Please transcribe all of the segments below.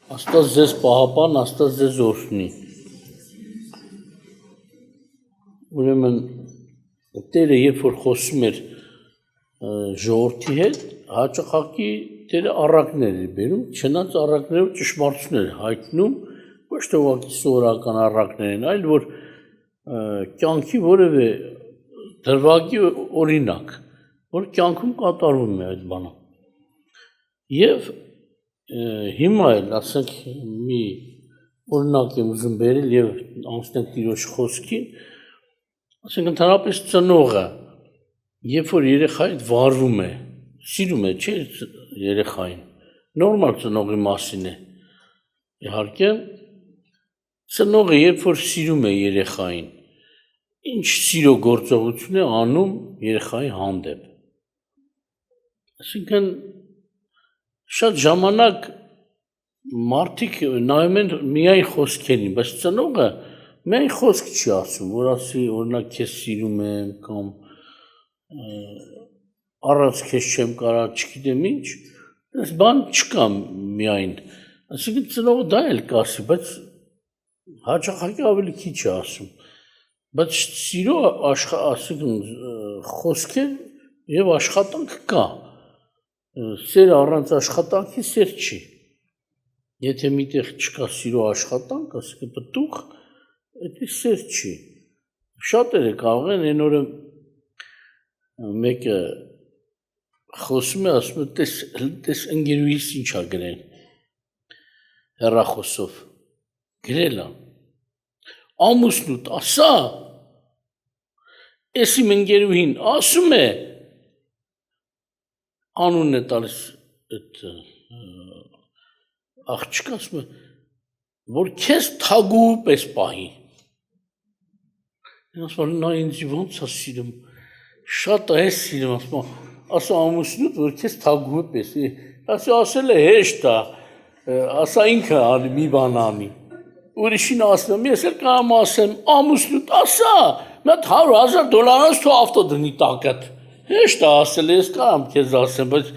Աստված ձեզ պահապան, Աստված ձեզ օրհնի։ Ուրեմն Տերը երբ որ խոսում էր ժողովրդի հետ, հաճախակի Տերը առակներ էր բերում, չնայած առակներով ճշմարտություն էր հայտնում, ոչ թե ուղղակի սովորական առակներ են, այլ որ կյանքի որևէ դրվագի օրինակ, որ կյանքում կատարվում է այդ բանը։ Եվ հիմա էլ, ասենք, մի օրինակ եմ ուզում բերել եւ անցնենք Տիրոջ խոսքին, ասենք ընդհանրապես ծնողը, երբ որ երեխային վարվում է, սիրում է, չէ՞ երեխային, նորմալ ծնողի մասին է։ Իհարկե, ծնողը երբ որ սիրում է երեխային, ինչ սիրո գործողություն է անում երեխայի հանդեպ։ Այսինքն շատ ժամանակ մարդիկ նայում են միայն խոսքերին, բայց ծնողը միայն խոսք չի ասում, որ ասի օրինակ քեզ սիրում եմ կամ առանց քեզ չեմ կարա, չգիտեմ ինչ, այս բան չկա միայն, այսինքն ծնողը դա էլ կասի, բայց հաճախակի ավելի քիչ է ասում, բայց սիրո խոսքեր եւ աշխատանք կա, սեր առանց աշխատանքի սեր չի, եթե միտեղ չկա սիրո աշխատանք, ասենք պտուղ, դա սեր չի, շատերը կարող են այն օրը մեկը խոսում է, ասում է, տես ընկերուհիս ինչ ա գրել, հեռախոսով, գրել ա, ամուսնուդ ասա, ես իմ ընկերուհին ասում է, անունն է տալիս աղջիկը ասում է, որ քեզ թագուհու պես պահի։ Ասում նա ինձ ոնց է սիրում, շատ է սիրում, ասա ամուսնուդ, որ քեզ թագուհու պես, ասել է հեշտ է, ասա ինքը անի, մի բան անի, ուրիշին ասում եմ, ես էլ կարամ ասեմ, ամուսնուդ ասա, մատ $100,000 թո ավտո դնի տակդ, հեշտ է ասել, ես կարամ քեզ ասեմ, բայց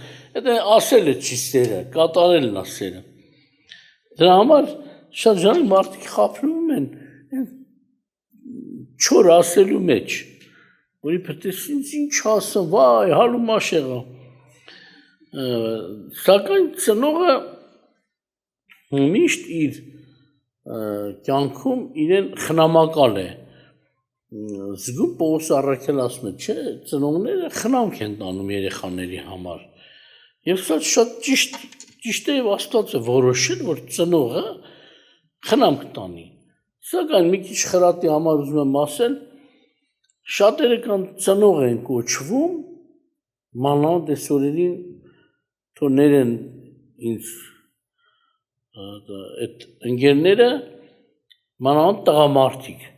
դա ասելը չի սերը, կատարելն է սերը։ Դրա համար շատ ժամանակ մարդիկ խաբնում են չոր ասելու մեջ, որ իբր ինձ ինչ ասեմ, վայ, հալու մաշեղա։ Սակայն ծնողը միշտ իր կյանքում իրեն խնամակալ է։ Զգում Պողոս առաքյալը ասում է, չէ, ծնողները խնամք են տանում երեխաների համար։ Եվ սա շատ ճիշտ է եւ Աստված է որոշել, որ ծնողը խնամք տանի։ Սակայն մի քիչ խրատի համար ուզում եմ ասել, շատերը կան ծնող են կոչվում, մանավանդ այս օրերին թոներեն ինձ այդ ընկերները մանավանդ տղամարդիկ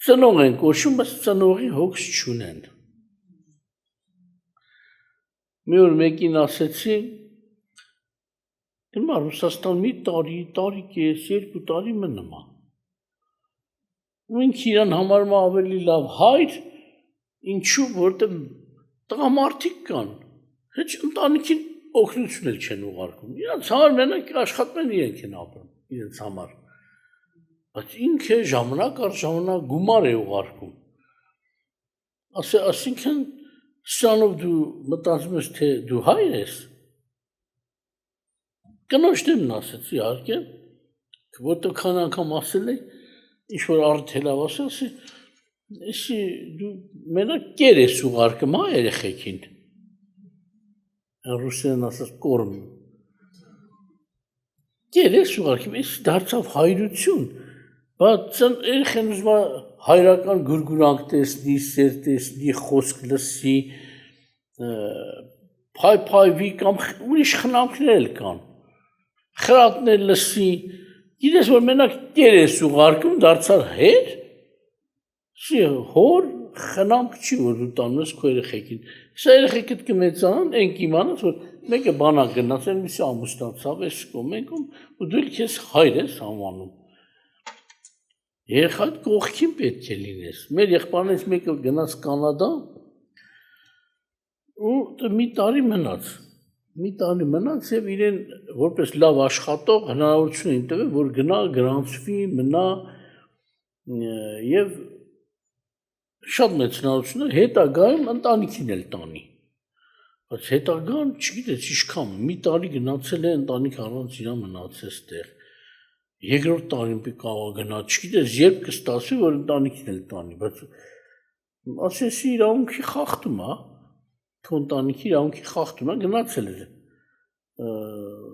ծնող են կոչվում, բայց ծնողի հոգս չունեն։ Մի օր մեկին ասեցի, հիմա Ռուսաստան մի տարի կես, 2 տարի մնում է։ Ու ինքը իրան համարում ավելի լավ հայր, ինչու, որտեղ տղամարդիկ կան, հեչ ընտանիքին օգնություն էլ չեն ուղարկում։ Իրանց համար մենակ աշխատում են իրենք են ապրում, իրենց համար։ Բայց ինքը ժամանակ առ ժամանակ գումար է ուղարկում։ Այսինքն սրանով դու մտածում ես, թե դու հայր ես։ Կնոջ դեմն ասեցի, իհարկե, որտեղ քան անգամ ասել է, ինչ որ արդյունավ ասել, էսի դու մենակ կեր ես ուղարկում, հա երեխեքին։ Ռուսերեն ասած կորմ։ Կեր ես ուղարկում, էս դարձավ հայրություն, բայց երեխեն ուզում է հայրական գուրգուրանք տեսնի, սեր տեսնի, խոսք լսի, փայփայվի կամ ուրիշ խնամքներ էլ կան, խրատներ լսի, գիտես, որ մենակ կեր ես ուղարկում, դարձար հեր, հոր խնամք չի, որ դու տանում ես քո երեխեքին, սա երեխեքդ կմեծանան, են կիմանաս, որ մեկը բանակ գնաց, են միսի ամուսնացավ, ես կոմենքում, ու դու էլ քեզ հայր ես անվանում։ Երեխայդ կողքին պետք է լինես, մեր եղբայրներից մեկը գնաց Կանադա, ու մի տարի մնաց, մի տանի մնաց եւ իրեն որպես լավ աշխատող հնարավորություն են տվել, որ գնա, գրանցվի, մնա եւ շատ մեծ հնարավորություն է հետագայում ընտանիքին էլ տանի։ Բայց հետագան, չգիտես, ինչքան մի տարի գնացել է ընտանիք առանց իրա մնացել այդտեղ։ Երկրորդ տարին կարող գնա, չգիտես, երբ կստացվի, որ ընտանիքին էլ տանի, բայց ասեցի իրավունքի խախտում է, քո ընտանիքի իրավունքի խախտում է, գնացել էր։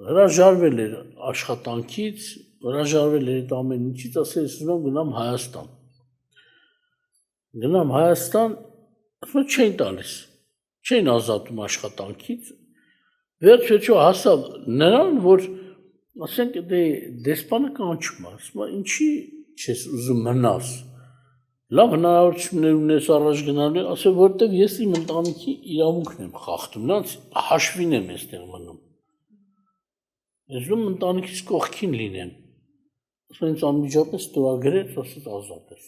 Հրաժարվել էր աշխատանքից, հրաժարվել էր այդ ամեն ինչից, ասել ուզում եմ գնամ Հայաստան։ Գնամ Հայաստան, ասում չէին տալիս, չէին ազատում աշխատանքից, վերջ-վերջո հասավ նրան, որ ասենք դեսպանը կանչում է, ասում է ինչի չես ուզում մնաս, լավ հնարավորություններ ունես առաջ գնալու, ասել որտեվ ես իմ ընտանիքի իրավունքն եմ խախտում, նրանց հաշվին եմ այստեղ մնում։ Ես ուզում ընտանիքից կողքին լինեմ, ասում ինձ անմիջապես ստորագրեց, ասեց ազատ ես։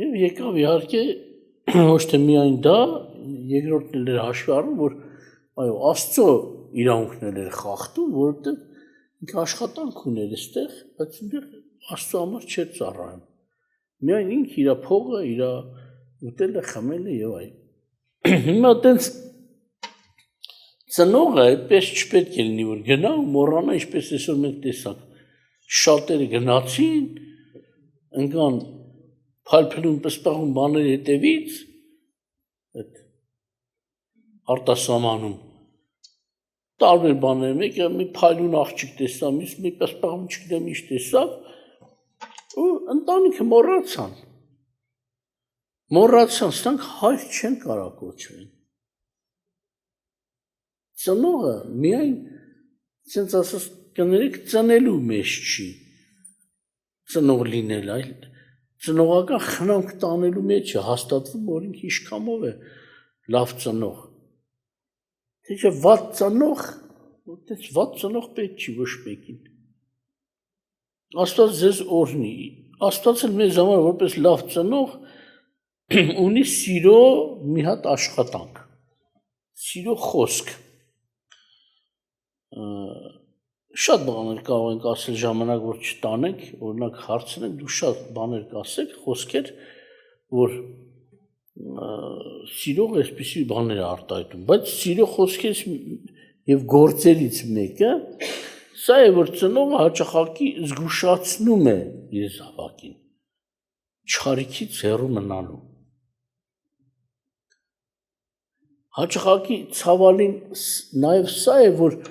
Եվ եկավ իհարկե ոչ թե միայն դա, երկրորդն էլ էր հաշվի առնում, որ այո, Աստծո իրավունքն էլ էր խախտում, որովհետև ինքը աշխատանք ուներ այստեղ, բայց ինքը Աստծո համար չէր ծառայում։ Միայն ինքը իր փողը, իր ուտելը, խմելը եւ այլն։ Հիմա այտենց ծնողը այդպես չպետք է լինի, որ գնա ու մոռանա, ինչպես այսօր մենք տեսանք, շատերը գնացին, ընկան փալփլուն պսպաղում բաների հետևից, այդ արտասահմանում տարբեր բաներ, մեկը մի փայլուն աղջիկ տեսավ, մյուսը մի պսպաղում չգիտեմ ինչ տեսավ, ու ընտանիքը մոռացան, սրանք հայր չեն կարող կոչվել։ Ծնողը միայն, ասենց ասած կներեք, ծնելու մեջ չի ծնող լինել, այլ ծնողական խնամք տանելու մեջ է հաստատվում, որ ինքը ինչքանով է լավ ծնող։ Թե չէ վատ ծնող, որտեղ վատ ծնող պետք չի ոչ մեկին։ Աստված ձեզ օրհնի։ Աստված էլ մեզ համար որպես լավ ծնող ունի սիրո մի հատ աշխատանք, սիրո խոսք։ Շատ բաներ կարող ենք ասել ժամանակ, որ չտանենք, օրինակ հարցնենք, դու շատ բաներ կասեք, խոսքեր, որ սիրող այսպիսի բաներ է արտահայտում, բայց սիրո խոսքերից եւ գործերից մեկը սա է, որ ծնողը հաճախակի զգուշացնում է իր զավակին չարիքից հեռու մնալու։ Հաճախակի ցավալին նաեւ սա է, որ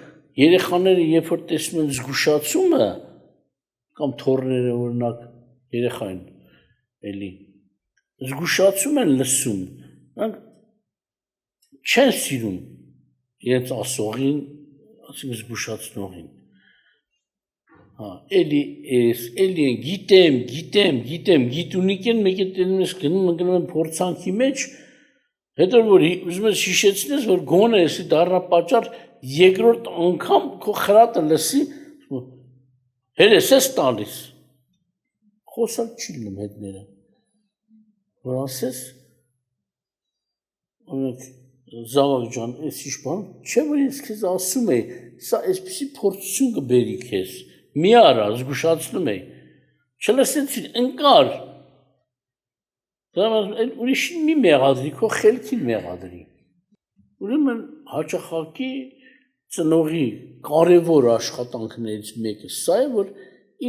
երեխաները երբ որ տեսնում են զգուշացումը կամ թոռները օրինակ երեխային էլի զգուշացում են լսում, նրանք չեն սիրում իրենց ասողին, ասենք զգուշացնողին։ Էլի են գիտեմ, գիտունիկ են, մեկ է տենում ես գնում են փորձանքի մեջ, հետո որ ուզում ես հիշեցնես, որ գոնե էսի դառնա պատճառ երկրորդ անգամ քո խրատը լսի, հերես ես տալիս, խոսալ չի լինում հետները, որ ասես, օրինակ, զավակ ջան, ես ինչ բան, չէ որ ես քեզ ասում էի, սա այսպիսի փորձություն կբերի քեզ, մի արա, զգուշացնում էի, չլսեցին, ընկար, ուրիշին մի մեղադրի, քո խելքին մեղադրի, ուրեմն հաճախակի ծնողի կարևոր աշխատանքներից մեկը սա է, որ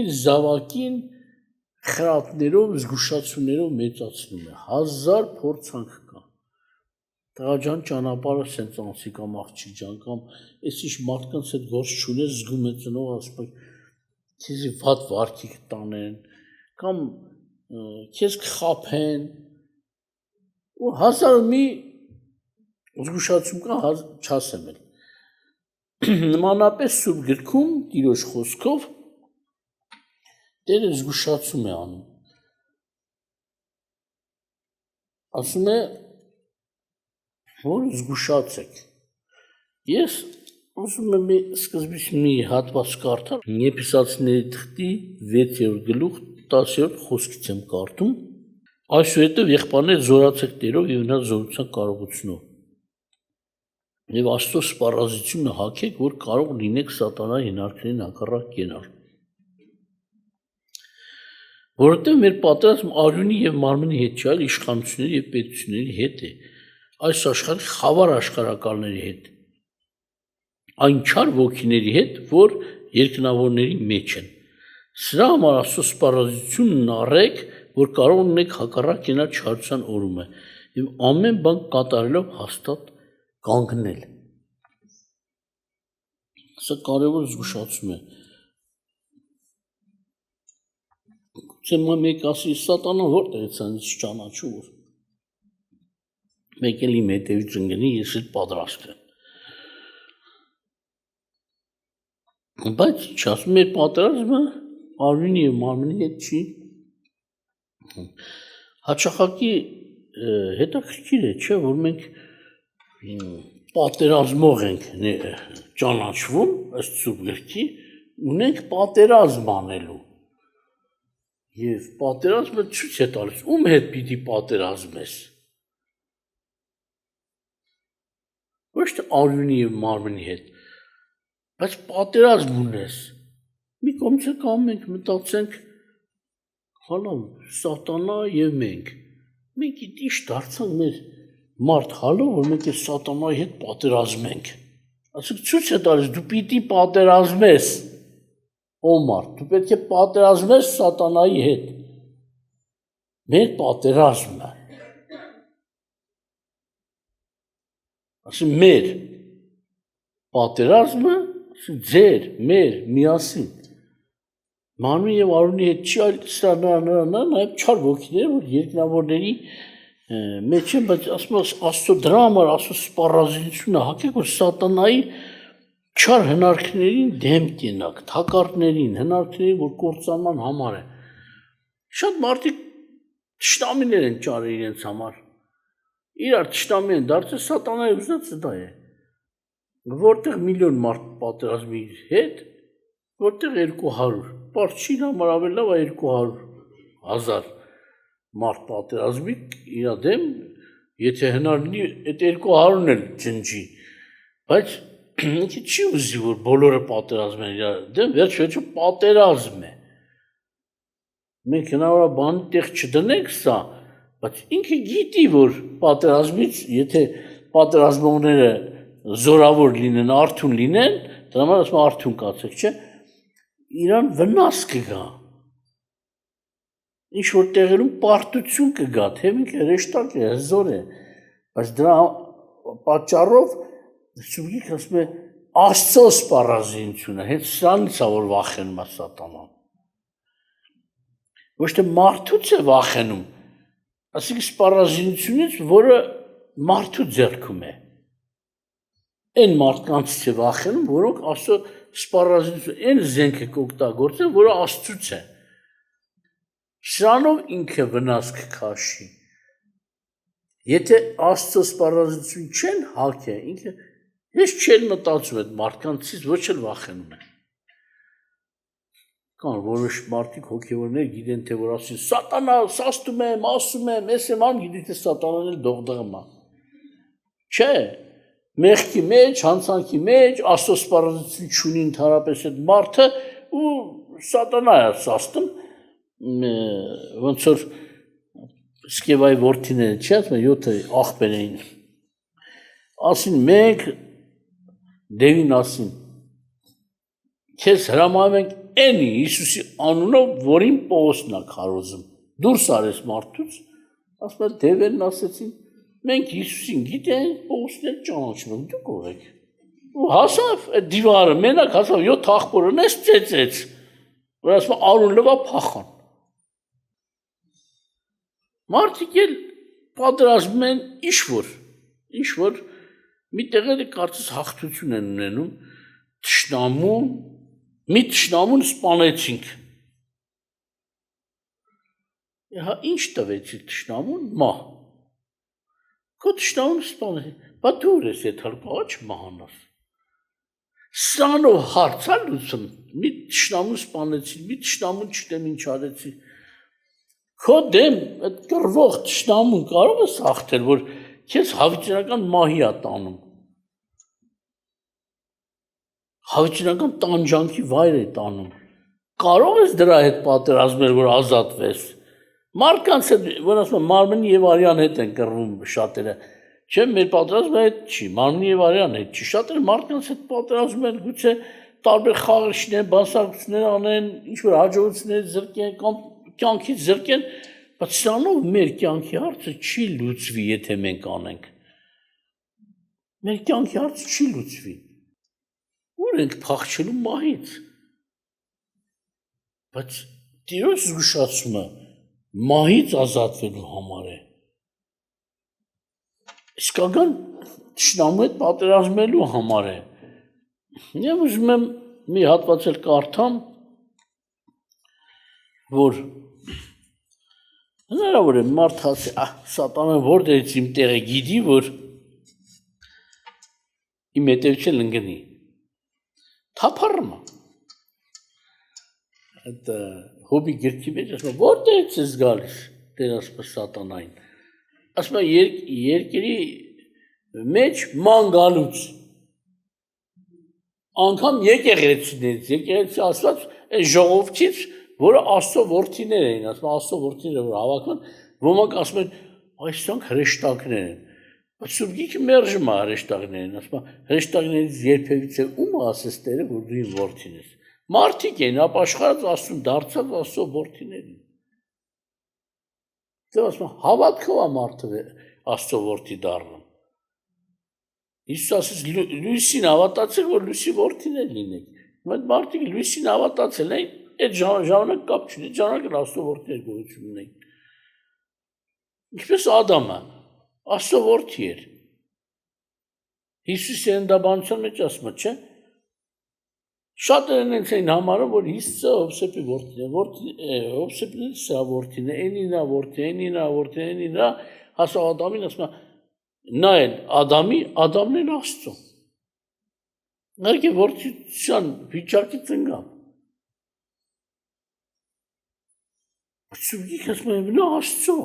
իր զավակին խրատներով, զգուշացումներով մեծացնում է, 1000 փորձանք կա։ Տղա ջան ճանապարհը սենց անցի կամ աղջիկ ջան կամ այս ինչ մարդկանց հետ գործ չունես, զգում է ծնողը ասում է քեզի վատ վարքի կտանեն կամ քեզ կխաբեն ու 1000 մի զգուշացում կա չասեմ էլ։ Նմանապես Սուրբ գրքում Տիրոջ խոսքով Տերը զգուշացում է անում։ Ասում է, որ զգուշացեք։ Ես ուզում եմ սկզբից մի հատված կարդալ, Եփեսացիների թղթի 6-րդ գլուխ 10-րդ խոսքից եմ կարդում։ Այսուհետև եղբայրներ զորացեք Տերով եւ նրա զորության կարողությունով։ Եվ Աստծո սպառազությունը հագեք, որ կարող լինեք սատանայի հնարքներին հակառակ կենալ։ Որովհետև մեր պատերազմ արյունի եւ մարմնի հետ չէ, այլ իշխանությունների եւ պետությունների հետ է, այս աշխարհի խավար աշխարհակալների հետ, այն չար ոգիների հետ, որ երկնավորների մեջ են։ Սրա համար Աստծո սպառազությունն առեք, որ կարող ունեք հակառակ կենալ չարության օրումը եւ ամեն բան կատարելով հաստատ կանգնել։ Սա կարևոր զգուշացում է։ Գուցե մեկ ասի սատանան որտեղից անց ճանաչում որ մեկ էլ իմ հետևից ընկնի, ես էլ պատրաստ եմ։ Բայց չասում մեր պատերազմը արյունի եւ մարմնի հետ չի։ Հաճախակի հետաքրքիր է, չէ, որ մենք պատերազմող ենք ճանաչվում, ըստ Սուրբ գրքի, ունենք պատերազմ անելու։ Եվ պատերազմը ցույց է տալիս, ում հետ պիտի պատերազմես։ Ոչ թե արյունի եւ մարմնի հետ, բայց պատերազմ ունես։ Մի կողմից կամ մենք մտածենք, հալա սատանա եւ մենք։ Մենք ինչ դարձանք մեր մարդ հալո, որ մենք այս սատանայի հետ պատերազմենք։ Ասենք ցույց է տալիս, դու պիտի պատերազմես։ Օմար, դու պետք է պատերազմես սատանայի հետ։ Մեր պատերազմը։ Ասում մեր պատերազմը, ձեր, մեր, միասին։ Մարմնի եւ արյունի հետ չի, այլ սա նաեւ չար ոգիներ, որ երկնավորների մեջ են, բայց ասում Աստծո դրա համար Աստծո սպառազինությունը հակեք, որ սատանայի չար հնարքներին դեմ կենակ, թակարդներին, հնարքներին, որ կործանման համար է։ Շատ մարդիկ թշնամիներ են ճարել իրենց համար։ Իրար թշնամի են դարձել, սատանայի ուզածը դա է։ Որտեղ միլիոն մարդ պատերազմի հետ, որտեղ 200, պարզ չի համար ավելի լավ է 200,000 մարդ պատերազմի իրա դեմ, եթե հնար լինի, այդ 200-ն էլ ջնջի, բայց ինքը չի ուզի, որ բոլորը պատերազմ են իրար դեմ, վերջ պատերազմ է։ Մենք հնարավոր բանի տեղ չդնենք սա, բայց ինքը գիտի, որ պատերազմից, եթե պատերազմողները զորավոր լինեն, արթուն լինեն, դրա համար ասում արթուն կացեք, չէ, իրան վնաս կգա։ Ինչ որ տեղերում պարտություն կգա, թե ինքը հրեշտակ է, հզոր է, բայց դրա պատճառով Սուրբ ասում է Աստծո սպառազինությունը, հենց սրանից է որ վախենում է սատանան։ Ոչ թե մարդուց է վախենում, ասենք սպառազինությունից, որը մարդու ձեռքում է։ Այն մարդկանցից է վախենում, որոնք Աստծո սպառազինությունը, այն զենքը կօգտագործեն, որը Աստծուց է։ Սրանով ինքը վնաս կքաշի։ Եթե Աստծո սպառազինություն չեն հագե, ինքը ես չեն մտածում այդ մարդկանցից, ոչ էլ վախենում են։ Կան որոշ մարդիկ հոգևորներ գիտեն, թե որ ասին սատանա, սաստում եմ, ասում եմ, ես եմ ամ գիտի, թե սատանան էլ դողդղում է։ Չէ, մեղքի մեջ, հանցանքի մեջ, Աստծո սպառազինություն չունի ընդհանրապես այդ մարդը ու սատանա է սաստում, ոնց որ Սկևայի որդիները չի ասում, 7 աղբեր էին։ Ասին մենք Դևին ասին, քեզ հրամայում ենք Էնի Հիսուսի անունով, որին Պողոսն է քարոզում, դուրս արես մարդուց, ասում է Դևերն ասեցին, մենք Հիսուսին գիտենք, Պողոսն էլ ճանաչում ենք, դուք ով եք։ Ու հասավ այդ դիվարը, մենակ հասավ 7 աղբորն էս ծեծեց, որ ասում է արուն լվա փախան։ Մարդիկ էլ պատրաստում են ինչ-որ մի տեղերը կարծես հաղթություն են ունենում, մի թշնամուն սպանեցինք։ Հա ինչ տվեցիք թշնամուն, մահ։ Քո թշնամուն սպանեցինք, բա դու ես այդ հարկա չմահանաս։ Սրանով հարցա լուծում, մի թշնամուն սպանեցին, մի թշնամուն չտեմ ինչ արեցի։ Քո դեմ այդ կռվող թշնամուն կարող ես հաղթել, որ քեզ հավիտենական մահի է տանում։ Հավիտենական տանջանքի վայր է տանում։ Կարող ես դրա հետ պատերազմել, որ ազատվես։ Մարդկանց հետ, որ ասում եմ, մարմնի եւ արյան հետ են կռվում շատերը։ Չէ, մեր պատերազմը այդ չի, մարմնի եւ արյան հետ չի։ Շատերը մարդկանց հետ պատերազմում են, գուցե տարբեր խաղերներ, բանսարկություններ անեն, ինչ-որ հաջողություններ զրկեն կամ կյանքից զրկեն, բայց սրանով մեր կյանքի հարցը չի լուծվի, եթե մենք անենք։ Մեր կյանքի հարցը չի լուծվի։ Ուր ենք փախչելու մահից։ Բայց Տիրոջ զգուշացումը մահից ազատվելու համար է։ Իսկական թշնամու հետ պատերազմելու համար է։ Եվ ուզում եմ մի հատված էլ կարդամ, որ հնարավոր է մարդ ասի, սատանան որտեղից իմ տեղը գիտի, որ իմ հետևչել ընկնի։ Թափառում է։ Այդ հոբի գրքի մեջ ասում է, որտեղից ես գալիս, Տեր ասում է սատանային։ Ասում է երկրի մեջ ման գալուց։ Անգամ եկեղեցիներից, եկեղեցի ասված այս ժողովրդից, որը Աստծո որդիներ էին, ասում է Աստծո որդիները, որ հավաքան, ոմանք ասում են, այսինքն հրեշտակներ են։ Բայց Սուրբ Գիրքը մերժում է հրեշտակներին, ասում է հրեշտակներից երբևիցե ում ասես Տերը, որ դու իմ որդին ես։ Մարդիկ են ապաշխարած Աստծուն դարձած Աստծո որդիներին։ Դե ասում է հավատքով է մարդը Աստծո որդի դառնում։ Հիսուս ասեց լույսին հավատացեք, որ լույսի որդիներ լինեք։ Այդ մարդիկ լույսին հավատացել են, այդ ժամանակ կապ չունի, ժամանակ Աստծո որդիներ գոյություն ունեն։ Ինչպես Ադամը Աստծո որդի էր։ Հիսուսի հանդաբանության մեջ ասում է, չէ՞։ Շատերն են համարում, որ Հիսուսը Հովսեփի որդին է, Հովսեփն սա որդին է, այնինա որդի, այնինա որդի, այնինա հասավ Ադամին, ասում է նա էլ Ադամն էլ Աստծո։ Նարդ է որդիության վիճակից ընկավ։ Սուրբ Գիրքը ասում է նա Աստծո։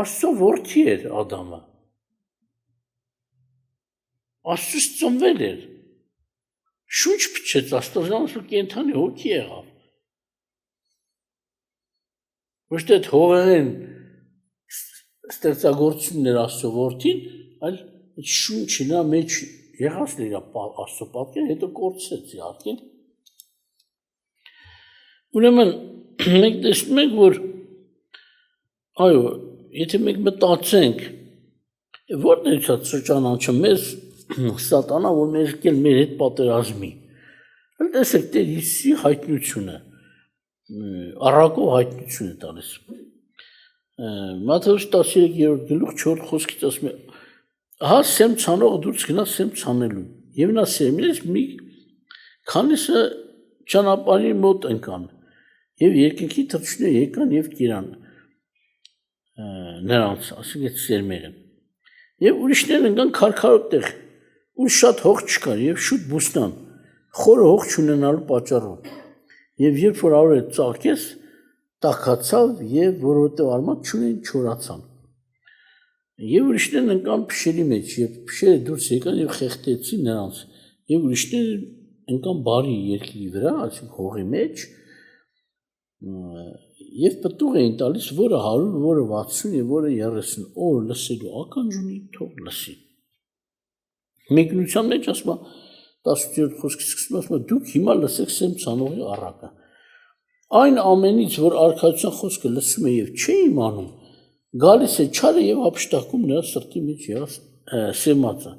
Աստծո որդի էր Ադամը։ Աստծուց ծնվել էր։ Շունչ փչեց Աստվածանոցը կենդանի հոգի եղավ։ Ոչ թե հողերեն ստեղծագործություններ Աստծո որդին, այլ շունչը նա մեջ եղած իր Աստծո պատկերը, հետո կորցրեց իհարկե։ Ուրեմն մենք տեսնում ենք, որ այո, եթե մենք մտածենք, որտեղից է շրջանանցը մեզ սատանա, որ մեր եկել մեր հետ պատերազմի։ Հələ տեսեք Տեր Հիսուսի հայտնությունը, առակով հայտնություն է տալիս։ Մատթեոս 13-րդ գլուխ 4 խոսքից ասում է. «Ահա սեմ ցանողը դուրս գնաց սեմ ցանելու, եւ նա սեմից մի քանիսը ճանապարհի մոտ ընկան, եւ երկնքի թռչունները եկան եւ կերան նրանց, ասենք սերմերը։ Եվ ուրիշներն ընկան քարքարոտ տեղ, ու շատ հող չկար եւ շուտ բուսնան, խորը հող չունենալու պատճառով։ Եվ երբ որ արորը ծաղկեց, տաքացավ եւ որովհետեւ արմատ չունեն չորացան։ Եվ ուրիշներն ընկան փշերի մեջ, եւ փշերը դուրս եկան եւ խեղդեցին նրանց։ Եվ ուրիշները ընկան բարի երկրի վրա, ասենք հողի մեջ, եւ պտուղ էին տալիս, որը 100, որը 60 եւ որը 30 օր լսելու ականջ ունի, թող լսի։ Մեկնության մեջ ասում է 18-րդ խոսքից սկսում ասում է դուք հիմա լսեք սեմ ցանողի առակը։ Այն ամենից, որ արքայության խոսքը լսում է եւ չի իմանում, գալիս է չարը եւ ապշտակում նրա սրտի մեջ եղած սերմածը։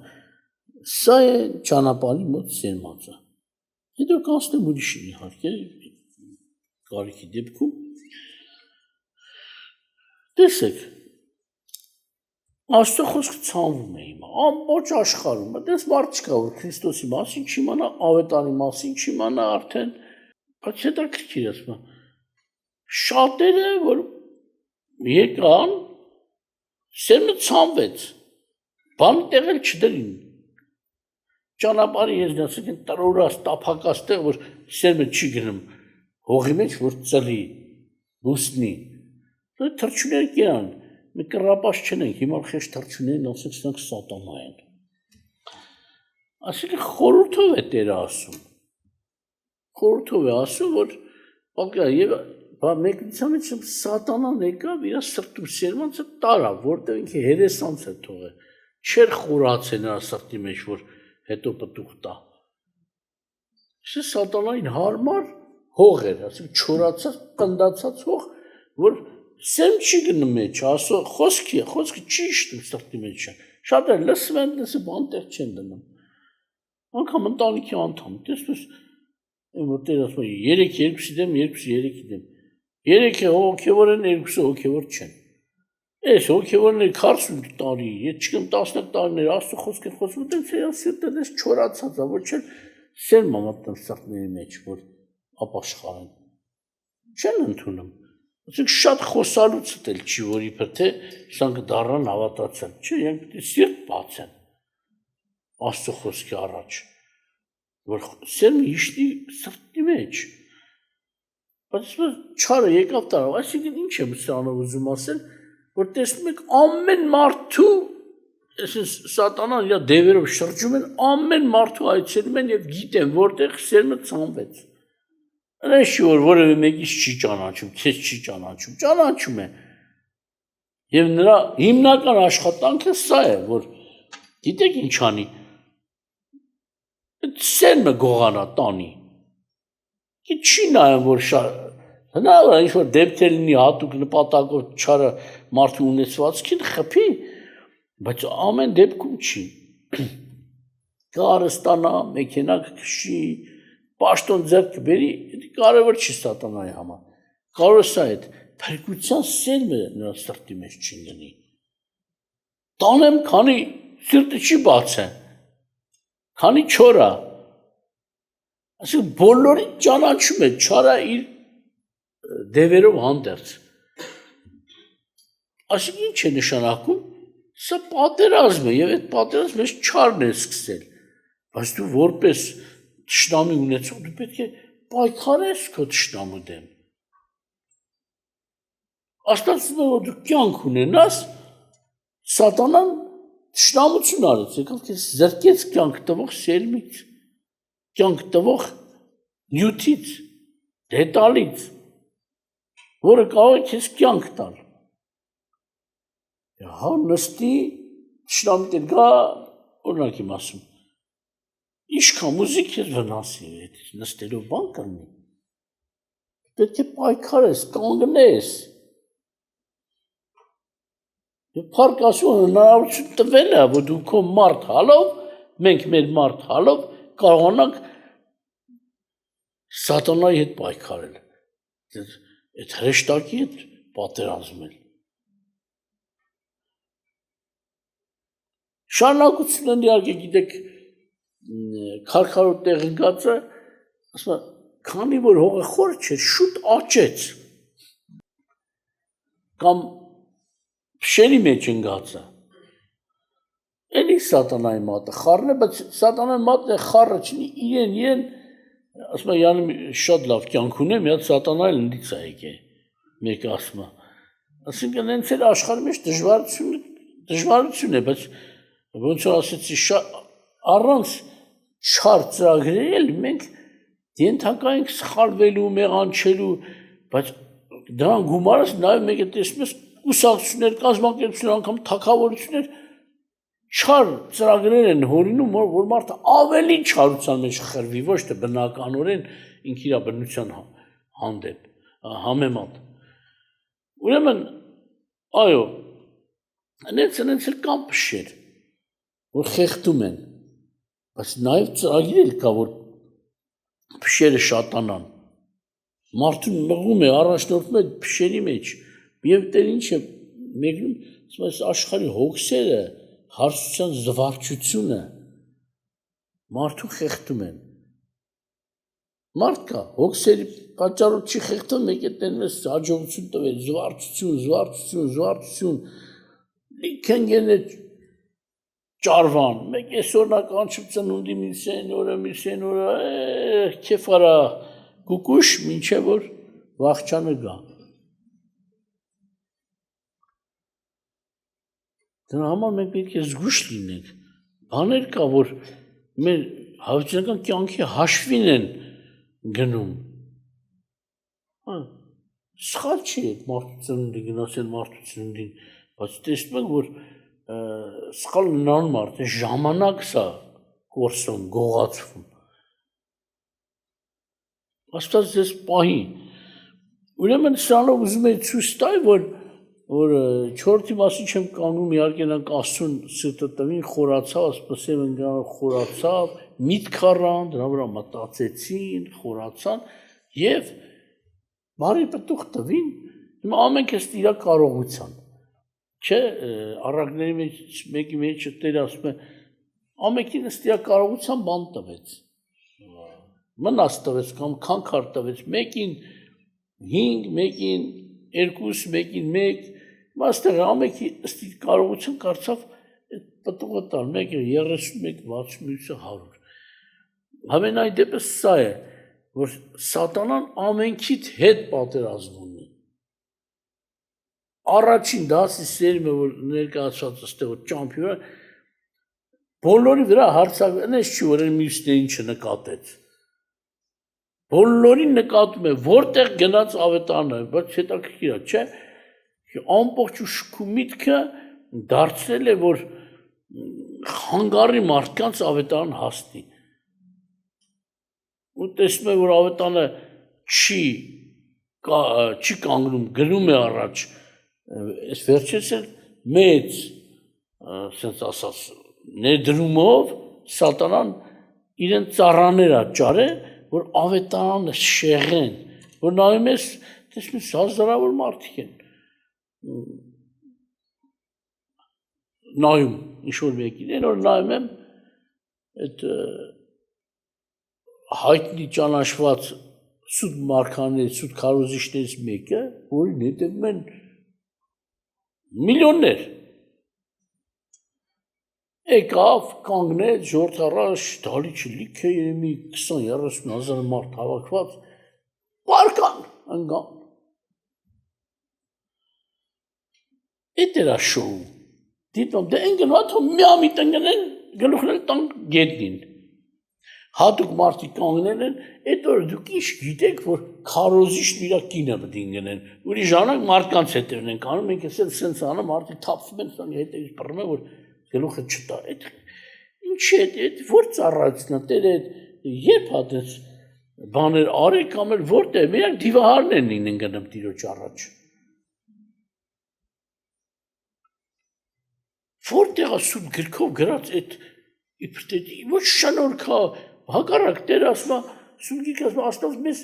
Սա է ճանապարհի մոտ սերմածը։ Հետո կանցնեմ ուրիշին իհարկե կարիքի դեպքում։ Տեսեք, Աստծո խոսքը ցանվում է հիմա, ամբողջ աշխարհում, դες մարդ չկա, որ Քրիստոսի մասին չիմանա, ավետարանի մասին չիմանա արդեն, բայց հետաքրքիր ասում է, շատերը, որ եկան, սերմը ցանվեց, բան տեղել չդրին, ճանապարհի եզն ասենք են տրորած, տափակած տեղ, որ սերմը չի գնում, հողի մեջ, որ ծլի, բուսնի, թռչունները կերան, մենք կռապաշ չենք, հիմա խեշ թռչուններն ասենք սրանք սատանա են։ Այսինքն խորհրդով է Տերը ասում։ Խորհրդով է ասում, որ բակա եւ մեկնության մեջ սատանան եկավ իր սրտում սերմանցը տարավ, որտեղ ինքը հերեսանց է թողել։ Չէր խորացել նրա սրտի մեջ, որ հետո պտուղ տա։ Իսկ սատանային հարմար հող էր, ասենք չորացած, կնդացած հող, որ սեմ չի գնում մեջ, ասո խոսքը չի իշտում սրտի մեջ։ Շատ է լսում են, անտեղ չեն դնում։ Անկամ ընտանիքի անդամ, տեսնես, Տերը ասում է 3-2-ի դեմ, 2-3-ի դեմ։ 3-ը հոգևոր են, 2-ը հոգևոր չեն։ Այս հոգևորները 40 տարի, չգիտեմ 10 տարիներ Աստծո խոսքը խոսում, դες սիրտը դες չորացած է, ոչ էլ սերմ մամատն սրտների մեջ, որ ապաշխարեն։ Չեն ընդունում։ Ասենք շատ խոսալուց էլ չի, որ իբր թե սրանք դառնան հավատացան։ Չէ, իրենք պետք է սիրտ բացեն Աստծո խոսքի առաջ, որ սերմը իշտի սրտի մեջ։ Բայց չարը եկավ տարավ, այսինքն ինչ եմ սրանով ուզում ասել, որ տեսնում եք ամեն մարդու, այսինքն սատանան իր դևերով շրջում են, ամեն մարդու այցելում են եւ գիտեն, որտեղ սերմը ցանվեց։ Այնպես չի, որ որևէ մեկից չի ճանաչում, քեզ չի ճանաչում, ճանաչում է։ Եվ նրա հիմնական աշխատանքը սա է, որ գիտեք ինչ անի։ Սերմը գողանա տանի։ Չի նայում, որ հնարավոր է ինչ-որ դեպքեր լինի հատուկ նպատակով չարը մարդու ունեցվածքին խփի, բայց ամեն դեպքում չի։ Կարը ստանա, մեքենա քշի, պաշտոն ձեռք բերի, կարևոր չի սատանայի համար։ Կարող է սա այդ փրկության սերմը նրա սրտի մեջ չի լինի։ Տանեմ, քանի սիրտը չի բացեն, քանի չոր է։ Այսինքն բոլորին ճանաչում է չարը իր դևերով հանդերձ։ Այսինքն ինչ է նշանակում։ Սա պատերազմ է եւ այդ պատերազմը չարն է սկսել։ Բայց դու որպես թշնամի ունեցող դու պետք է պայքարես քո թշնամու դեմ։ Աստված ասում է, որ դու կյանք ունենաս, սատանան թշնամություն արեց, եկավ քեզ զրկեց կյանք տվող սերմից, կյանք տվող նյութից, դետալից, որը կարող է քեզ կյանք տալ։ Հա նստի թշնամին գա, օրինակ եմ ասում, ինչքան մուզիկ ես վնասի, նստելով բան կրնի։ Պետք է պայքարես, կանգնես։ Եվ փառք Աստծո հնարավորություն տվել է, որ դու քո մարդ հալով, մենք մեր մարդ հալով կարողանանք սատանայի հետ պայքարել, այդ հրեշտակի հետ պատերազմել։ Շարունակությունն իհարկե գիտեք քարքարոտ տեղ ընկածը, ասում է, քանի որ հողը խոր չէր, շուտ աճեց։ Կամ փշերի մեջ ընկածը։ Էլի սատանայի մատը խառն է, բայց սատանայի մատն է խառը չնի իրեն, ասում է, յանում շատ լավ կյանք ունեմ, մի հատ սատանայի լնդից է եկել, մեկը ասում է։ Այսինքն հենց էլ աշխարհի մեջ դժվարություն է, բայց ոնց որ ասեցի, առանց չար ծրագրերել մենք ենթակա ենք սխալվելու, մեղանչելու, բայց դրան գումարած նաև մեկ է տեսնում ես կուսակցություններ, կազմակերպություններ, անգամ թագավորություններ չար ծրագրեր են հորինում, որ մարդը ավելի չարության մեջ խրվի, ոչ թե բնականորեն ինքը իր բնության հանդեպ, համեմատ։ Ուրեմն, այո, հենց էլ կան փշեր, որ խեղդում են, բայց նաև ծրագիր էլ կա, որ փշերը շատանան, մարդուն մղում է, առաջնորդում է փշերի մեջ, և դեր ինչ է մեկնում, աշխարհի հոգսերը, հարստության զվարճությունը մարդու խեղդում են։ Մարդ կա, հոգսերի պատճառով չի խեղդում, մեկ է տենում ես հաջողություն տվել, զվարճություն, լիքեն գեն է ճարվան, մեկ այսօրնակ անչիվ ծնունդի միսեն օրը, կեֆ արա կուկուշ, մինչև որ վախճանը գա։ Դրա համար մենք պետք է զգույշ լինենք, բաներ կա, որ մեր հավիտենական կյանքի հաշվին են գնում։ Սխալ չի այդ մարդուցննդի գնացել մարդուցննդին, բայց տեսնում ենք, որ սխալ նրան մարդ է ժամանակ սա կորսում, գողացվում։ Աստված ձեզ պահի։ Ուրեմն սրանով ուզում եմ ցույց տալ, որ չորրորդի մասին չեմ կանգնում, իհարկե նրանք Աստծուն սրտը տվին, խորացավ, ասպասեմ են նրանք խորացավ, միտք առան, դրա վրա մտածեցին, խորացան եւ բարի պտուղ տվին, հիմա ամենք էս իր կարողության։ Չէ, առակների մեջ մեկի մեջ Տերը ասում է, ամենքին ըստ իր կարողության բան տվեց։ Մնաց տվեց կամ քանքար տվեց, մեկին 5, մեկին 2, մեկին 1, մաստեր ամենքի ըստ իր կարողության կարծավ այդ պտուղը տալ, մեկը 31, 60, 100։ Համենայն դեպս սա է, որ սատանան ամենքիդ հետ պատերազմ ունի։ Առաջին դասի սերմը, որ ներկայացված ըստեղ որ ճամփիոնը, բոլորի վրա հարցակվեց չի, որ մյուսներին չնկատեց։ Բոլորին նկատում է, որտեղ գնաց ավետարանը, բայց հետաքրքիր է, չէ՞, ամբողջ ուշքի միտքը դարձել է, որ խանգարի մարդկանց ավետարան հասնի։ Ու տեսնում է, որ ավետանը չի կանգնում, գնում է առաջ, այս վերջերս էլ մեծ, ասենց ասած, ներդրումով սատանան իրեն ծառաներ աճարե, որ ավետարանը շեղեն, որ նայում ես, տեսնում ես հազարավոր մարդիկ են նայում, ինչ-որ մեկին, այն որ նայում եմ, այդ հայտնի ճանաչված սուտ մարգարեներից, սուտ քարոզիչներից մեկը, որին հետևում են միլիոններ, եկավ, կանգնեց, ժողովրդի առաջ, դալիճը լիք է երևի 20-30 հազար մարդ հավաքված, պարկան ընկան։ Էդ էր աշոու, դիտում, դե են գնված, միամիտ ընգնեն, գլուխնել տան գետնին։ Հատուկ մարդիկ կանգնել են, այդ որ դուք ինչ գիտեք, որ քարոզիչն իր կինը պետք է ընկնեն, ուրիշ ժամանակ մարդկանց հետևն են կանում, մենք էս սենց անում, մարդիկ թափվում են, սան հետևից բռնում են, որ գլուխը չտա։ Այդ ինչ է, այդ որ ծառայությունն է, Տերը երբ հատես բաներ արեք կամ էլ որտեղ, միակ դիվահարներն են ընկնում Տիրոջ առաջ։ Որտեղ է սուտ գրքով գրած այդ իբրտետ ոչ շնորհքա, հակառակ Տերը ասում է, սուտ գիրքը ասում է, Աստված մեզ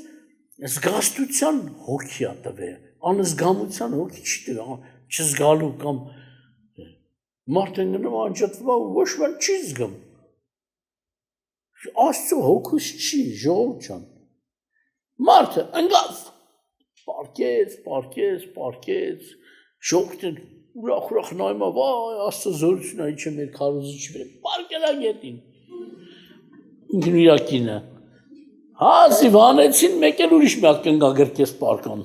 զգաստության հոգի է տվել, անզգամության հոգի չի տվել, չզգալու կամ մարդը գնում անջատվում ոչ ոք չի զգում։ Աստծո հոգուս չի, ժողովուրդ ջան։ Մարդը ընկավ, պարկեց, ժողովուրդն ուրախ նայում է, վայ, Աստծո զորությունն ինչ է մեր քարոզիչի վրա, պարկել է գետին։ Ինքն իր կինը։ Հազիվ հանեցին, մեկ էլ ուրիշ միակ կնգա գրկես պարկան։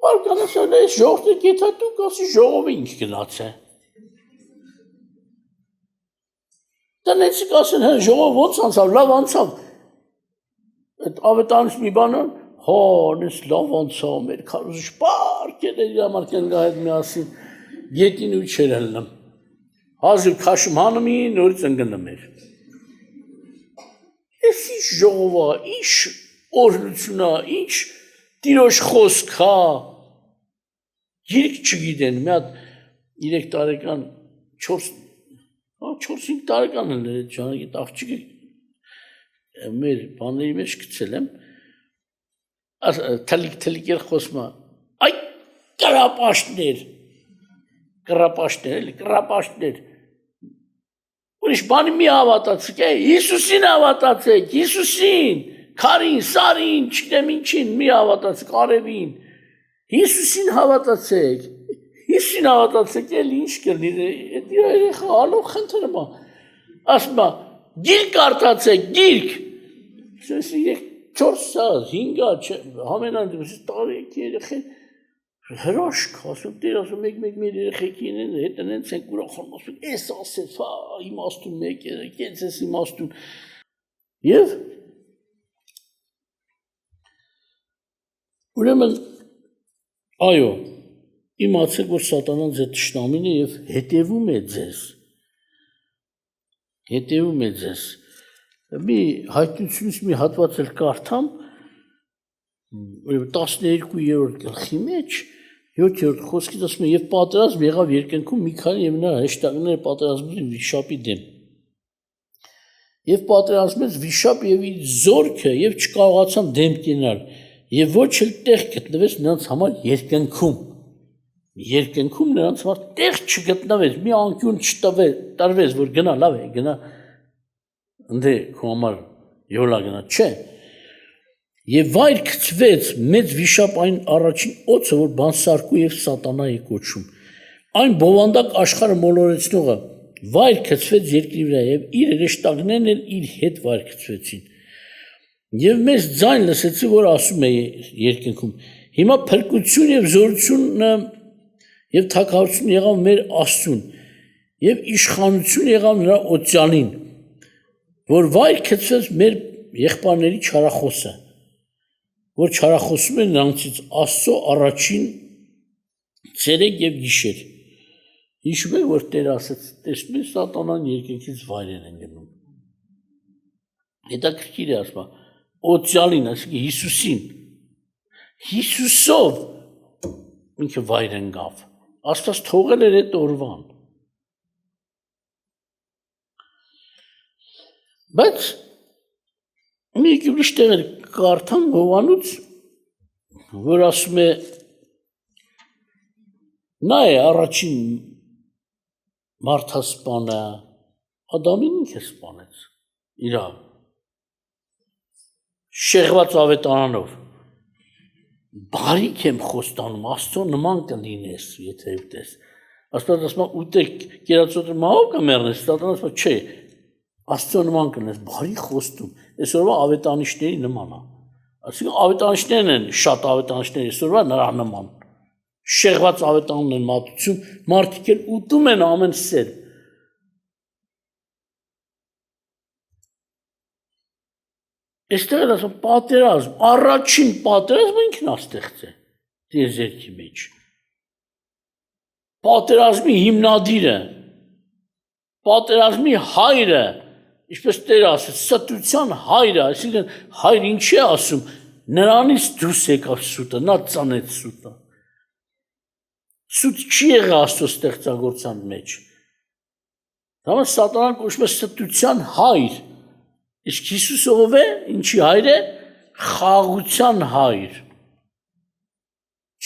Պարկանը սան է, ժողովրդը գետա դուք ասի ժողովը ինչ գնաց է։ Տնեցիկ ասեն, հեն ժողով ոնց անցավ, լավ անցավ։ Այդ ավետարանից մի բանան, հա, նես լավ անցավ, մեր քարոզիչ պարկել էր իր համար կնգա հետ միասին, գետին ու չեր հլնում։ Հազիվ քաշում հանում էին, նորից ընկնում էր։ Ես ինչ ժողովա, ինչ օրհնությունա, ինչ Տիրոջ խոսքա, գիրք չգիտեն, մի հատ 3 տարեկան, 4-5 տարեկան են էր ժամանակ այդ աղջիկը մեր բաների մեջ գցել եմ, թլիկ էլ խոսում է, այ կռապաշտներ, ուրիշ բանի մի հավատացեք, Հիսուսին հավատացեք, Հիսուսին, քարին, սարին, չգիտեմ ինչին, մի հավատացեք, արևին, Հիսուսին հավատացեք, էլ ինչ կլինի, այդ երեխա ալով խնդրում է, ասում է, գիրք արտացեք, գիրք, 4 սաս, 5 համենան դեպս տարեկի երեխեն, Հրաշք, ասում Տեր, ասում մեկ մեր երեխեքին հետ ընենց ենք ուրախանում, ասում էս ասեց, հա, իմաստուն մեկ է, կենց ես իմաստուն։ Եվ ուրեմն, այո, իմացեք, որ սատանան ձեր թշնամին է և հետևում է ձեզ։ Հետևում է ձեզ։ Մի հայտնությունից մի հատված էլ կարդամ, 12-րդ գլխի մեջ 7-րդ խոսքից ասում է, և պատերազմ եղավ երկնքում Միքայելի և նրա հրեշտակները պատերազմեցին վիշապի դեմ։ Եվ պատերազմեց վիշապ և իր զորքը և չկարողացան դեմ կենալ, և ոչ էլ տեղ գտնվեց նրանց համար երկնքում։ Երկնքում նրանց համար տեղ չգտնվեց, մի անկյուն չտրվեց, որ գնա, լավ է, գնա, ընդե քո համար յոլա գնա, չէ։ Եվ վայր գցվեց մեծ վիշապ այն առաջին օձը, որ բանսարկու և սատանա է կոչում։ Այն բովանդակ աշխարհը մոլորեցնողը վայր գցվեց երկրի վրա և իր հրեշտակներն էլ իր հետ վայր գցվեցին։ Եվ մեծ ձայն լսեցի, որ ասում է երկնքում. հիմա փրկություն և զորությունը և թագավորություն եղավ մեր Աստծուն, և իշխանություն եղավ նրա օծյանին, որ վայր գցվեց մեր եղբայրների չարախոսը, որ չարախոսում է նրանցից Աստծո առաջին ցերեկ և գիշեր։ Հիշում եք, որ Տերը ասաց, տեսնում եք սատանան երկնքից վայրեր են գնում։ Հետաքրքիր է ասում, օծյանին, այսինքն Հիսուսին, Հիսուսով ինքը վայր ընկավ, Աստված թողել էր այդ օրվան։ Բայց մի ուրիշ տեղեր կարդամ Հովհաննուց, որ ասում է, նա է առաջին մարդասպանը, Ադամին ինքը սպանեց, իրա շեղված ավետարանով, բարիք եմ խոստանում, Աստծո նման կլինես, եթե ուտես, Աստված ասում է, ուտեք կերածոտը մահով կմեռնես, Սատանան ասում է, չէ, Աստծո նման կլինես, բարիք խոստում, այսօրվա ավետանիշների նման է, այսինքն ավետանիշներն են, շատ ավետանիշներ այսօրվա նրա նման, շեղված ավետանն են մատուցում, մարդիկ էլ ուտում են ամեն սեր։ Այստեղ էլ ասում պատերազմ, առաջին պատերազմը ինքն է ստեղծել տիեզերքի մեջ։ Պատերազմի հիմնադիրը, պատերազմի հայրը, ինչպես Տերը ասեց, ստության հայրը, այսինքն հայր ինչի է ասում, նրանից դուրս եկավ սուտը, նա ծանեց սուտը։ Սուտ չի եղել Աստծո ստեղծագործության մեջ։ Դա սատանան կոչվում է ստության հայր։ Իսկ Հիսուսը ով է, ինչի հայր է, խաղաղության հայր,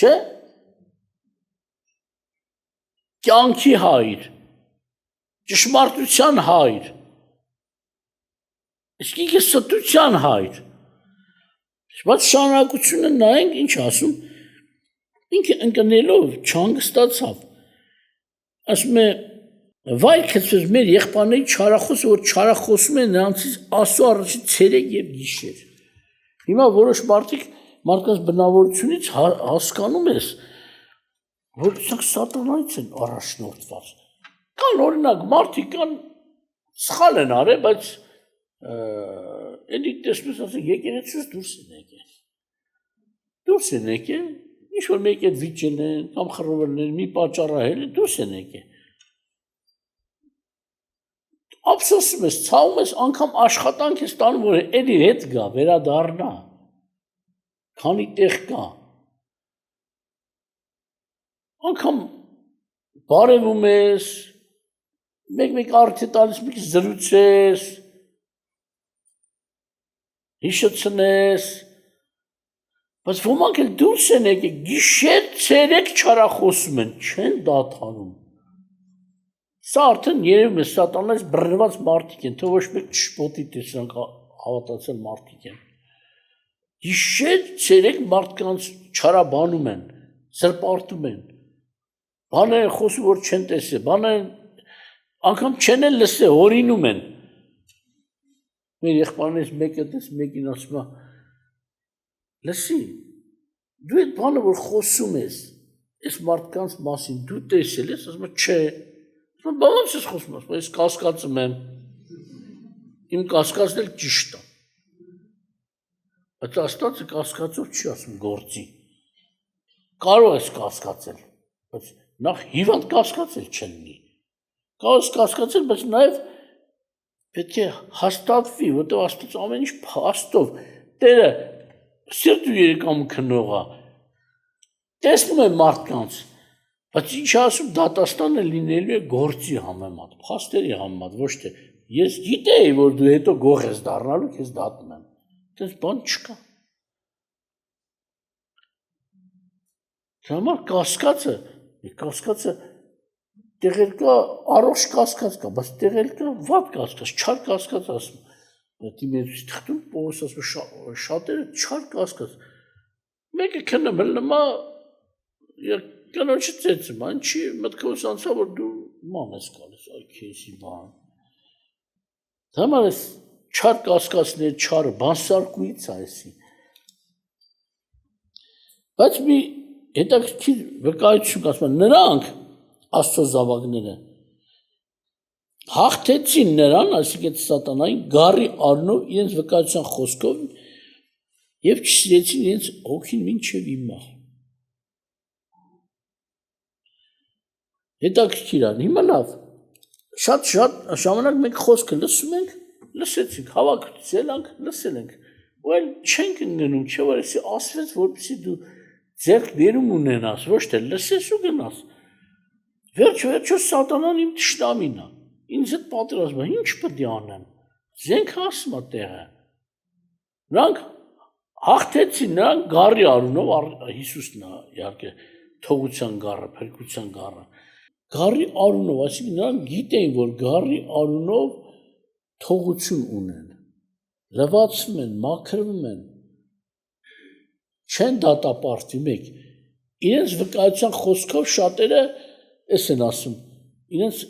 չէ՞, կյանքի հայր, ճշմարտության հայր, իսկ ինքը ստության հայր։ Բայց շարունակությունը նայենք, ինչ ասում, ինքը ընկնելով չհանգստացավ, ասում է, վայր գցվեց մեր եղբայրների չարախոսը, որ չարախոսում է նրանցից Աստծո առաջին ցերեկ և գիշեր։ Հիմա որոշ մարդկանց բնավորությունից հասկանում ես, որ սատանայից են առաջնորդված։ Կան օրինակ մարդիկ կան սխալ են արել, բայց էլի տեսնում ես, եկեղեցուց դուրս են եկել։ Դուրս են եկել, ինչ որ մեկ այդ վիճել են, կամ խռովել են, մի պատճառահել են, դուրս են եկել։ Ափսոսում ես, ցավում ես, անգամ աշխատանք ես տանում, որ էլի հետ գա, վերադառնա, քանի տեղ կա։ Անգամ բարևում ես, մեկ առիթ է տալիս, մի քիչ զրուցես, հիշեցնես, բայց ոմանք էլ դուրս են եկել, գիշեր ցերեկ չարախոսում են, չեն դադարում։ Սա արդեն երևում է սատանայից բռնված մարդիկ են, թե ոչ մեկ չշպոտի տեսանք հավատացել մարդիկ են։ Գիշեր ցերեկ մարդկանց չարաբանում են, զրպարտում են, բաներ են խոսում, որ չեն տեսել, բաներ անգամ չեն էլ լսել, հորինում են։ Մեր եղբայրներից մեկը մեկին ասում է, լսի, դու այդ բանը, որ խոսում ես, Այս մարդկանց մասին դու տեսել ես, ասում եմ, չէ։ Ասում եմ, ո՞նց ես խոսում, ասում եմ, ես կասկածում եմ։ Իմ կասկածն էլ ճիշտ է։ Բայց Աստվածը կասկածով չի ասում գործի։ Կարող ես կասկածել, բայց նախ հիվանդ կասկածել չլինի։ Կարող ես կասկածել, բայց նաև պետք է հաստատվի, որտեղ Աստված ամեն ինչ փաստով Տերը սիրտ ու երեկամը քննողա։ Տեսնում է մարդկանց, բայց ինչ ասում դատաստանը լինելու է գործի համեմատ, փաստերի համեմատ, ոչ թե ես գիտեի, որ դու հետո գող ես դառնալու, քեզ դատում եմ։ Դες բան չկա։ Համար կասկածը տեղել կա առողջ կասկած կա, բայց տեղել կա վատ կասկած, չար կասկած ասում։ Դիմեցի թղթում Պողոս ասում շատերը չար կասկած։ Մեկը քննում է կնոջը ծեցում, այն չի մտքովս անցա, որ դու ման ես գալիս, այ քեզի բան։ Համար ես չար կասկածներ, չարը բանսարկուից այսի։ Բայց մի հետաքրքիր վկայություն ասում են, նրանք Աստծո զավակները հաղթեցին նրան, այսինքն սատանային գառի առնով իրենց վկայության խոսքով եւ չսիրեցին իրենց հոգին մինչեւ հիմա։ Հետաքրքիր է, հիմա լավ։ Շատ ժամանակ մենք խոսքը լսում ենք, լսեցինք, հավաքեցել ենք, լսել ենք, ու այլ չենք ընկնում, չէ՞ որ էսի ասվեց, որպեսզի դու ձեռք բերում ունենաս, ոչ թե լսես ու գնաս։ Վերջո սատանան իմ թշնամին է։ Ինձ հետ պատերազմը ինչ պետք է անեմ։ Զենք ասում է տեղը։ Նրանք հաղթեցին նրանք գառի առունով Հիսուսն է իհարկե թողության գառը, փրկության գառը։ Գառի առունով, այսինքն նրանք գիտեին, որ գառի առունով թողություն ունեն։ Լվացվում են, մաքրվում են։ Չեն դատապարտվի մեկ։ Իրենց վկայության խոսքով շատերը էս են ասում։ Իրենց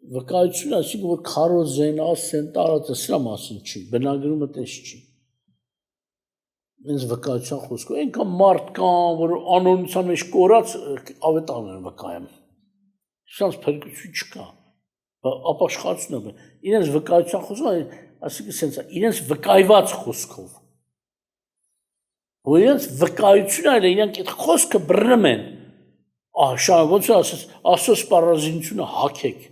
վկայությունը, այսինքն որ քարոզեն, ասեն, տարածը սրա մասին չի, բնագրումը տես չի։ Իրենց վկայության խոսքով այնքան մարդ կան, որ անոնության մեջ կորած ավետարան են վկայում։ Սրանց փրկություն չկա։ Ապաշխարությունը իրենց վկայության խոսքով, այսինքն սենց իրենց վկայված խոսքով։ Որ իրենց վկայությունը այլ իրենք այդ խոսքը բռնում են։ Շա ոնց ասես, Աստծո սպառազինությունը հակեք։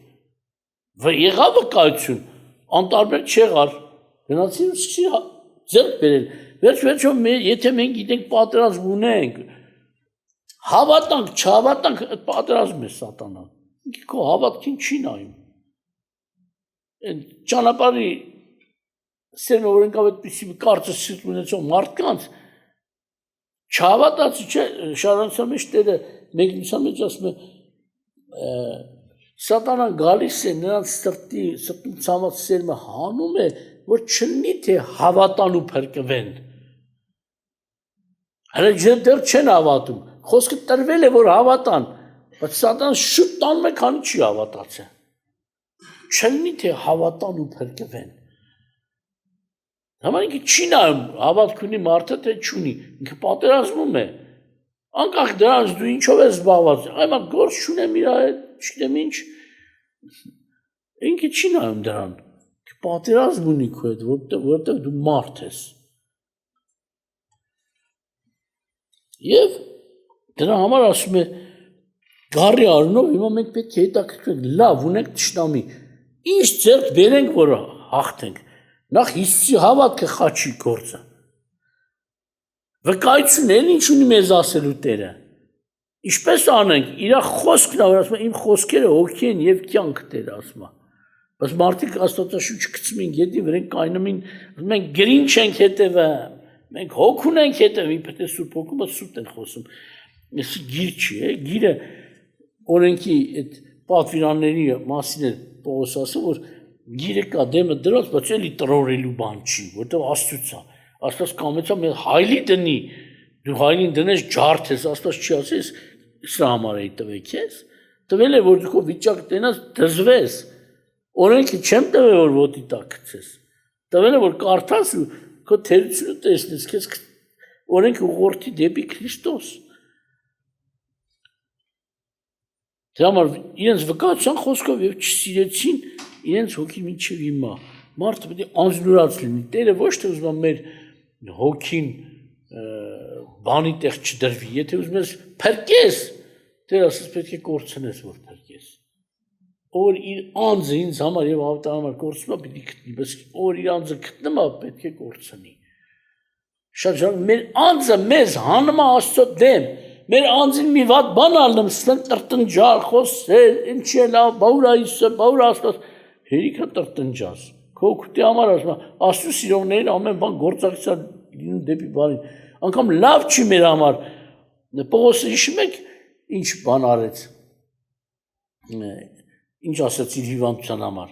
Եղավ վկայություն, անտարբեր չեղար։ Գնացին սկսի ձեռք բերել։ Վերջ-վերջո եթե մենք գիտենք պատերազմ ունենք, հավատանք, չհավատանք, այդ պատերազմն է սատանան։ Ինքը քո հավատքին չի նայում։ Այն ճանապարհի սերմը որ ընկավ այդպիսի կարծես սիրտ ունեցող մարդկանց չհավատացի չէ, շարանցության մեջ Տերը մեկնության մեջ ասում է սատանան գալիս է նրանց սրտում ցաված սերմը հանում է, որ չլինի թե հավատան ու փրկվեն։ Հələ դեռ չեն հավատում։ Խոսքը տրվել է որ հավատան, բայց սատանան շուտ տանում է, քանի չի հավատացել։ Չլինի թե հավատան ու փրկվեն։ Համար ինքը չի նայում հավատք ունի մարդը թե չունի, ինքը պատերազմում է։ Անկախ դրանից դու ինչով ես զբաղված, այմա գործ չունեմ իր հետ, չգիտեմ ինչ։ Ինքը չի նայում դրան։ Պատերազմ ունի քո հետ, որտեղ դու մարդ ես։ Եվ դրա համար ասում է գառի առնով հիմա մենք պետք է հետաքրքրենք, լավ ունենք թշնամի, ինչ ձեռք բերենք, որ հաղթենք։ Նախ Հիսուսի հավատքը խաչի գործը։ Վկայությունն էլ ինչ ունի մեզ ասելու Տերը։ Ինչպես անենք, իր խոսքն է, որ ասում է իմ խոսքերը հոգի են եւ կյանք Տերը ասում է։ Բայց մարդիկ Աստվածաշունչ գցում են գետի վրա կայնում են, մենք գրին չենք հետևում, մենք հոգ ունենք հետևում, իբրև Սուրբ Հոգու, բայց սուրտ են խոսում։ Այսի գիր չի, գիրը օրենքի այդ պատվիրանների մասին է Պողոս ասում, որ գիրը կա դեմը դրած, բայց էլի տրորելու բան չի, որտեղ Աստծուց է։ Աստված կամեցա մեր հայլի դնի, դու հայլին դնես ջարդես, Աստված չի ասես, սրա համար էի տվեք ես, տվել է, որ դու քո վիճակ տենաս դզվես, օրենքը չեմ տվել, որ ոտի տակ գցես, տվել է, որ կարդաս ու քո թերությունը տեսնես, քեզ օրենքը ուղղորդի դեպի Քրիստոս։ Դրա համար իրենց վկայության խոսքով եւ չսիրեցին իրենց հոգին մինչեւ հիմա։ Մարդը պետք է անznուրած լինի։ Տերը ոչ թե ուզում է մեր հոգին բանի տեղ չդրվի, եթե ուզում ես փրկես, Տերը ասես պետք է կորցնես, որ փրկես։ Ով իր անձը ինձ համար եւ ավտարի համար կորցնում է, պիտի գտնի, բայց ով իր անձը գտնում է, պետք է կորցնի։ Շատ ժամ մեր անձը մեզ հանում է Աստծո դեմ։ Մեր անձին մի վատ բան ալնում, ստեն տրտնջալ, խոսել, ինչի է լավ, բաուր այսը, բաուր Աստված, հերիքը տրտնջաս։ Քո օգուտի համար ասում է, Աստծո սիրողներին ամեն բան գործակցա լինում դեպի բարին։ Անկամ լավ չի մեր համար։ Պողոսը հիշում եք ինչ բան արեց։ Ինչ ասաց իր հիվանդության համար։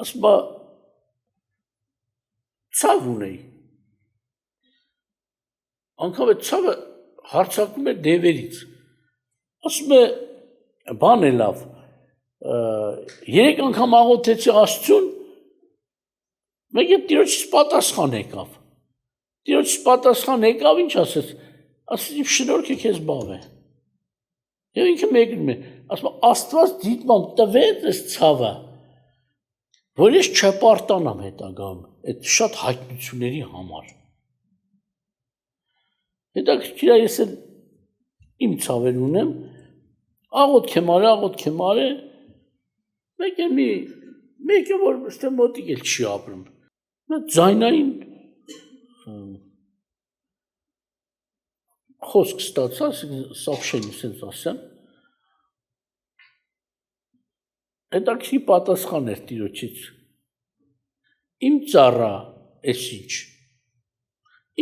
Ասում է ցավ ունեի։ Անկամ այդ ցավը հարցակում է դևերից։ Ասում է բան է լավ։ 3 անգամ աղոթեցի Աստծուն, մեկ է Տիրոջից պատասխան եկավ։ Տիրոջից պատասխան եկավ, ինչ ասեց։ Ասեց իմ շնորհքը քեզ բավ է։ Եվ ինքը մեկնում է, ասում է Աստված դիտմամբ տվեց այս ցավը, որ ես չպարտանամ հետագայում այդ շատ հայտնությունների համար։ Հետաքրքիր է, ես իմ ցավեր ունեմ, աղոթք եմ արել, մեկը որ ստե մոտիկ էլ չի ապրում։ Նա ձայնային խոսք ստացա, սապշեն սենց ասեմ։ Հետաքրքիր պատասխան էր Տիրոջից։ Իմ ծառա, էս ինչ։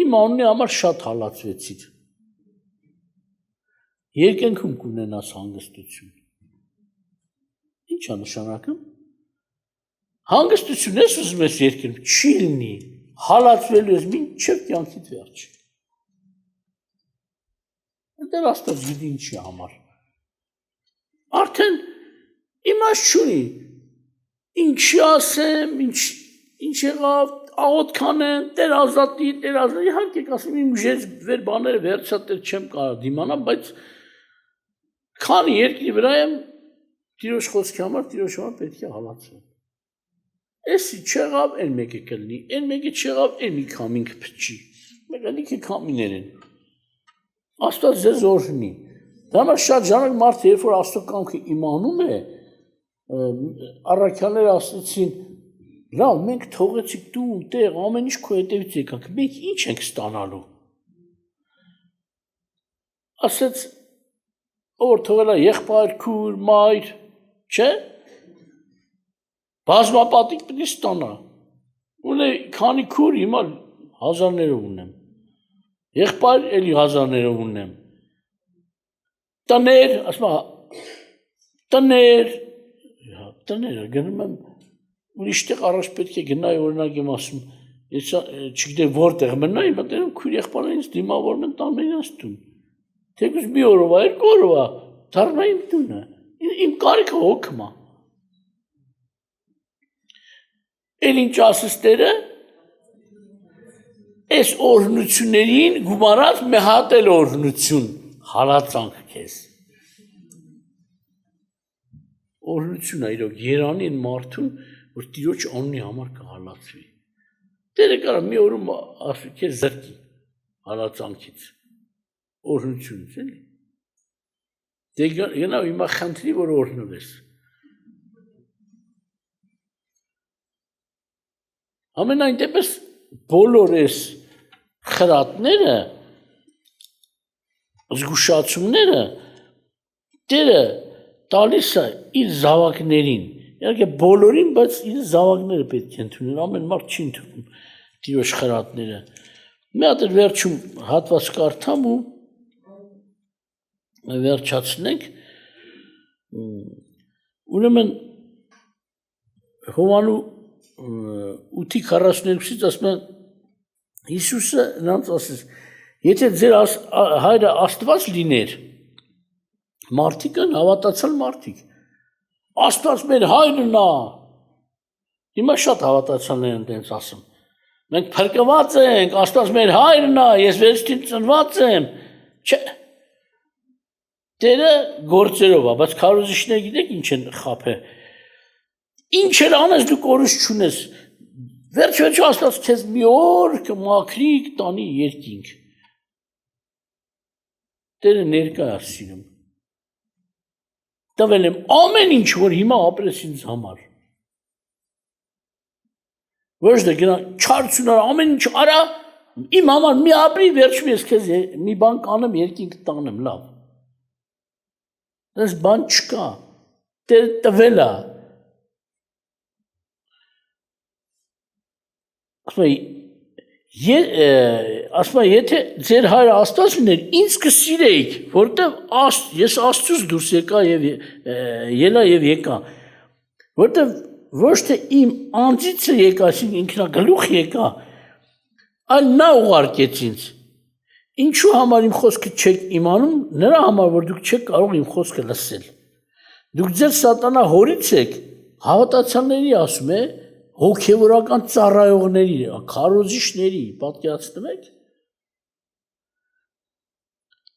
Իմ անունի համար շատ հալածվեցիր։ Երկնքում կունենաս հանգստություն։ Ինչ է նշանակում։ Հանգստություն ես ուզում ես երկրում, չի լինի, հալածվելու ես մինչև կյանքիդ վերջ։ Դեռ Աստված գիտի ինչի համար։ Արդեն իմաստ չունի։ Ինչի ասեմ, ինչ եղավ, աղոթք անեմ, Տեր ազատի, իհարկե կասեմ իմ ուժերից վեր բաները վերջատել չեմ կարող դիմանալ, բայց քանի երկրի վրա եմ, Տիրոջ խոսքի համար պետք է հալածվեմ։ Էսի չեղավ, այն մեկը կլինի, այն մեկը չեղավ, այն մի քամին կփչի։ Մեկ քամիներ են։ Աստված ձեզ օրհնի։ Դա համար շատ ժամանակ մարդը, երբ որ Աստծո կամքը իմանում է, առաքյալները ասեցին, լավ, մենք թողեցիք տուն, տեղ, ամեն ինչ քո հետևից եկանք, մենք ինչ ենք ստանալու։ Ասեց, ով թողել է եղբայր, քույր, մայր, չէ՞։ Բազմապատիկ պետք է ստանա։ Ունեի քանի քույր, հիմա հազարներով ունեմ։ Եղբայր էլի հազարներով ունեմ։ Տներ, ասում տները գնում եմ ուրիշտեղ առաջ պետք է գնայի, օրինակ եմ ասում, ես չգիտեմ որտեղ մնայի, մտերում քույր եղբայրը ինձ դիմավորում են տանում իրենց տուն։ Թեկուզ մի օրով, 2 օրով, դառնա իմ տունը։ Իմ կարիքը հոգում է։ Էլ ինչ ասես Տերը, այս օրհնություններին գումարած մեհատ էլ օրհնություն, հալածանք քեզ։ Օրհնություն է իրոք երանի են մարդուն, որ Տիրոջ անունի համար կհալածվի։ Տերը կարող մի օրում ասի քեզ զրկի հալածանքից, օրհնությունից էլի։ Դե գնա հիմա խնդրի, որ օրհնվես։ Ամենայն դեպս բոլոր այս խրատները, զգուշացումները Տերը տալիս է իր զավակներին, իհարկե բոլորին, բայց իր զավակները պետք է ընդունել, ամեն մարդ չի ընդունում Տիրոջ խրատները։ Մի հատ վերջում հատված կարդամ ու վերջացնենք։ Ուրեմն Հովանու 8:42-ից ասում է Հիսուսը նրանց ասեց. եթե ձեր հայրը Աստված լիներ, մարդիկ են հավատացել մարդիկ։ Աստված մեր հայրն է։ Հիմա շատ հավատացյալներ են տենց ասում։ Մենք փրկված ենք, Աստված մեր հայրն է, ես վերջին ծնված եմ։ Չէ։ Տերը գործերով է, բայց քարոզիչները գիտեք ինչ են խափե։ Ինչ էլ անես դու կորուս չունես։ Վերջ Աստված քեզ մի օր կմաքրի տանի երկինք։ Տերը ներկա է սիրում։ Տվել եմ ամեն ինչ, որ հիմա ապրես ինձ համար։ Ոչ թե գնա չարցուներ ամեն ինչ արա, իմ համար մի ապրի, վերջում ես քեզ մի բան կանեմ, երկինք տանեմ, լավ։ Դες բան չկա։ Տերը տվել է։ Ասում է, եթե ձեր հայրը Աստված ուներ, ինձ կսիրեիք, որտեվ ես Աստծուց դուրս եկա եւ ելա եւ եկա, որտեվ ոչ թե իմ անձից եկա, ինքնագլուխ եկա, այլ նա ուղարկեց ինձ։ Ինչու համար իմ խոսքը չեք իմանում, նրա համար, որ դուք չեք կարող իմ խոսքը լսել։ Դուք ձեր սատանա հորից եք, հավատացյալների ասում է, հոգևորական ծառայողների, քարոզիչների, պատկերացնում եք։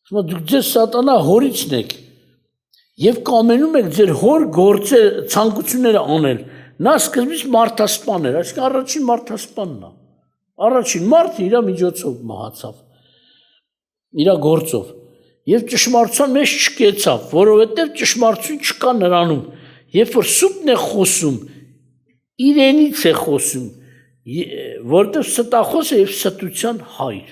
Ասում է, դուք ձեր սատանա հորիցն եք եւ կամենում եք ձեր հոր գործը ցանկությունները անել։ Նա սկզբից մարդասպան էր, այսինքն առաջին մարդասպանն է։ Առաջին մարդը իր միջոցով մահացավ։ Իր գործով եւ ճշմարտության մեջ չկեցավ, որովհետեւ ճշմարտություն չկա նրանում։ Երբ որ սուտն է խոսում, իրենից է խոսում, որտեղ ստախոս է եւ ստության հայր։